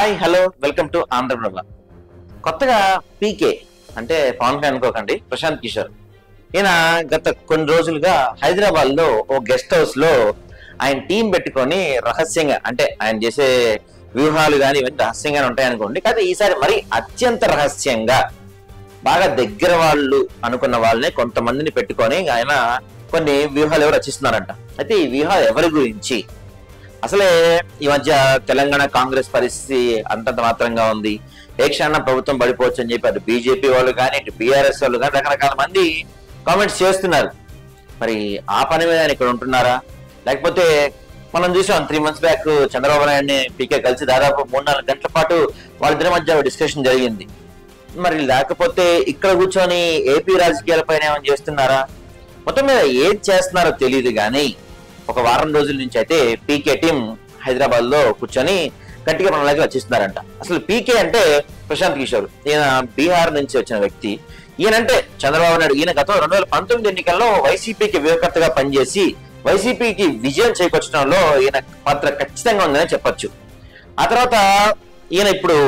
Hi hello welcome to Andhra Prabha. కొత్తగా PK అంటే పవన్ కళ్యాణ్ అనుకోకండి, ప్రశాంత్ కిషోర్. ఈయన గత కొన్ని రోజులుగా హైదరాబాద్ లో ఓ గెస్ట్ హౌస్ లో ఆయన టీం పెట్టుకొని రహస్యంగా, అంటే ఆయన చేసే వ్యూహాలు కానీ ఇవన్నీ రహస్యంగానే ఉంటాయనుకోండి, కానీ ఈసారి మరి అత్యంత రహస్యంగా బాగా దగ్గర వాళ్ళు అనుకున్న వాళ్ళని కొంతమందిని పెట్టుకొని ఆయన కొన్ని వ్యూహాలు ఎవరు రచిస్తున్నారంట. అయితే ఈ వ్యూహాలు ఎవరి గురించి? అసలే ఈ మధ్య తెలంగాణ కాంగ్రెస్ పరిస్థితి అంతంత మాత్రంగా ఉంది. ఏ క్షణాన ప్రభుత్వం పడిపోవచ్చు అని చెప్పి అటు బీజేపీ వాళ్ళు కానీ ఇటు బీఆర్ఎస్ వాళ్ళు కానీ రకరకాల మంది కామెంట్స్ చేస్తున్నారు. మరి ఆ పని మీద ఆయన ఇక్కడ ఉంటున్నారా, లేకపోతే మనం చూసాం 3 months బ్యాక్ చంద్రబాబు నాయుడిని పీకే కలిసి దాదాపు 3-4 గంటల పాటు వాళ్ళిద్దరి మధ్య డిస్కషన్ జరిగింది. మరి లేకపోతే ఇక్కడ కూర్చొని ఏపీ రాజకీయాలపైన ఏమైనా చేస్తున్నారా? మొత్తం మీద ఏం చేస్తున్నారో తెలియదు కానీ ఒక వారం రోజుల నుంచి అయితే పీకే టీం హైదరాబాద్ లో కూర్చొని గట్టిగా మనలాగా రచిస్తున్నారంట. అసలు పీకే అంటే ప్రశాంత్ కిషోర్. ఈయన బీహార్ నుంచి వచ్చిన వ్యక్తి. ఈయనంటే చంద్రబాబు నాయుడు. ఈయన గతం 2019 ఎన్నికల్లో వైసీపీకి వ్యూహకర్తగా పనిచేసి వైసీపీకి విజయం చేకూర్చడంలో ఈయన పాత్ర ఖచ్చితంగా ఉందని చెప్పొచ్చు. ఆ తర్వాత ఈయన ఇప్పుడు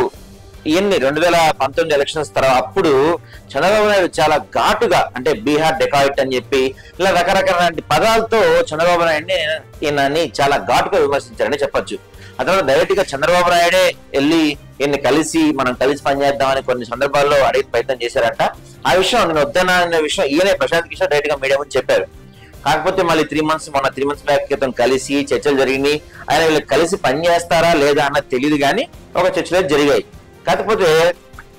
2019 ఎలక్షన్స్ తర్వాత అప్పుడు చంద్రబాబు నాయుడు చాలా ఘాటుగా, అంటే బీహార్ డెకాయిట్ అని చెప్పి ఇలా రకరకాల పదాలతో చంద్రబాబు నాయుడిని ఈయనని చాలా ఘాటుగా విమర్శించారని చెప్పొచ్చు. ఆ తర్వాత డైరెక్ట్ గా చంద్రబాబు నాయుడే వెళ్ళి ఈయన్ని కలిసి మనం కలిసి పనిచేద్దామని కొన్ని సందర్భాల్లో అడిగే ప్రయత్నం చేశారంట. ఆ విషయం నేను వద్దనా అనే విషయం ఈయనే ప్రశాంత్ కిషోర్ డైరెక్ట్ గా మీడియా ముందు చెప్పారు. కాకపోతే మళ్ళీ 3 months బ్యాక్ క్రితం కలిసి చర్చలు జరిగినాయి. ఆయన వీళ్ళు కలిసి పనిచేస్తారా లేదా అన్నది తెలియదు కానీ ఒక చర్చలు జరిగాయి. కాకపోతే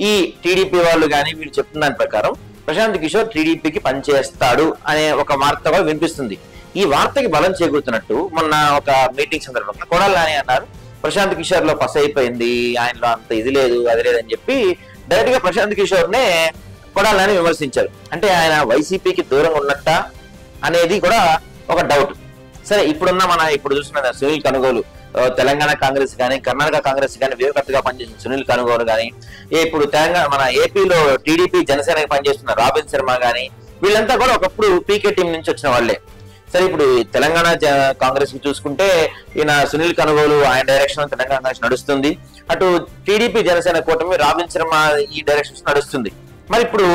ఈ టీడీపీ వాళ్ళు కానీ వీళ్ళు చెప్తున్న దాని ప్రకారం ప్రశాంత్ కిషోర్ టీడీపీకి పనిచేస్తాడు అనే ఒక వార్త కూడా వినిపిస్తుంది. ఈ వార్తకి బలం చేకూరుతున్నట్టు మొన్న ఒక మీటింగ్ సందర్భంగా కొడాలి నాని అన్నారు, ప్రశాంత్ కిషోర్ లో పస అయిపోయింది, ఆయనలో అంత ఇది లేదు అది లేదని చెప్పి డైరెక్ట్ గా ప్రశాంత్ కిషోర్ నే కొడాలి నాని విమర్శించారు. అంటే ఆయన వైసీపీకి దూరంగా ఉన్నట్ట అనేది కూడా ఒక డౌట్. సరే, ఇప్పుడు చూస్తున్న సునీల్ కనుగోలు తెలంగాణ కాంగ్రెస్ కానీ కర్ణాటక కాంగ్రెస్ కానీ వ్యూహకర్తగా పనిచేసిన సునీల్ కనుగోలు కానీ, ఇప్పుడు తెలంగాణ మన ఏపీలో టీడీపీ జనసేనకి పనిచేస్తున్న రాబిన్ శర్మ కానీ వీళ్ళంతా కూడా ఒకప్పుడు పీకే టీం నుంచి వచ్చిన వాళ్ళే. సరే, ఇప్పుడు తెలంగాణ కాంగ్రెస్ కి చూసుకుంటే ఈయన సునీల్ కనుగోలు ఆయన డైరెక్షన్ తెలంగాణ కాంగ్రెస్ నడుస్తుంది. అటు టీడీపీ జనసేన కూటమి రాబిన్ శర్మ ఈ డైరెక్షన్ నడుస్తుంది. మరి ఇప్పుడు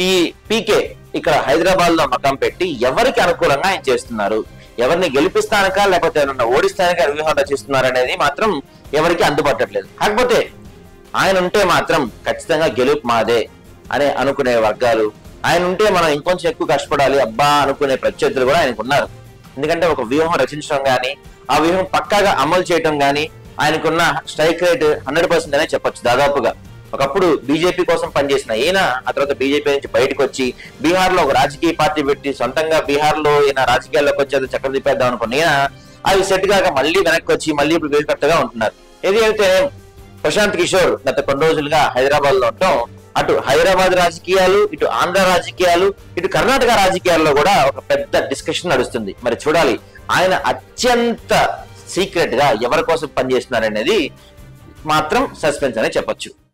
ఈ పీకే ఇక్కడ హైదరాబాద్ లో మకం పెట్టి ఎవరికి అనుకూలంగా ఆయన చేస్తున్నారు, ఎవరిని గెలిపిస్తానక లేకపోతే ఎవరన్నా ఓడిస్తానక వ్యూహం రచిస్తున్నారు అనేది మాత్రం ఎవరికి అందుపట్టట్లేదు. కాకపోతే ఆయన ఉంటే మాత్రం ఖచ్చితంగా గెలుపు మాదే అని అనుకునే వర్గాలు, ఆయన ఉంటే మనం ఇంకొంచెం ఎక్కువ కష్టపడాలి అబ్బా అనుకునే ప్రత్యర్థులు కూడా ఆయనకు ఉన్నారు. ఎందుకంటే ఒక వ్యూహం రచించడం గానీ ఆ వ్యూహం పక్కాగా అమలు చేయడం గానీ ఆయనకున్న స్ట్రైక్ రేట్ 100% అనే చెప్పొచ్చు. దాదాపుగా ఒకప్పుడు బీజేపీ కోసం పనిచేసిన ఈయన ఆ తర్వాత బీజేపీ నుంచి బయటకు వచ్చి బీహార్ లో ఒక రాజకీయ పార్టీ పెట్టి సొంతంగా బీహార్ లో ఈయన రాజకీయాల్లోకి వచ్చి అది చక్రం తిప్పేద్దాం అనుకున్న ఈయన అది సెట్ కాక మళ్ళీ వెనక్కి వచ్చి మళ్ళీ ఇప్పుడు వేరుకట్టుగా ఉంటున్నారు. ఏది అయితే ప్రశాంత్ కిషోర్ గత కొన్ని రోజులుగా హైదరాబాద్ లో ఉండటం అటు హైదరాబాద్ రాజకీయాలు, ఇటు ఆంధ్ర రాజకీయాలు, ఇటు కర్ణాటక రాజకీయాల్లో కూడా ఒక పెద్ద డిస్కషన్ నడుస్తుంది. మరి చూడాలి ఆయన అత్యంత సీక్రెట్ గా ఎవరి కోసం పనిచేస్తున్నారు అనేది మాత్రం సస్పెన్స్ అనే చెప్పొచ్చు.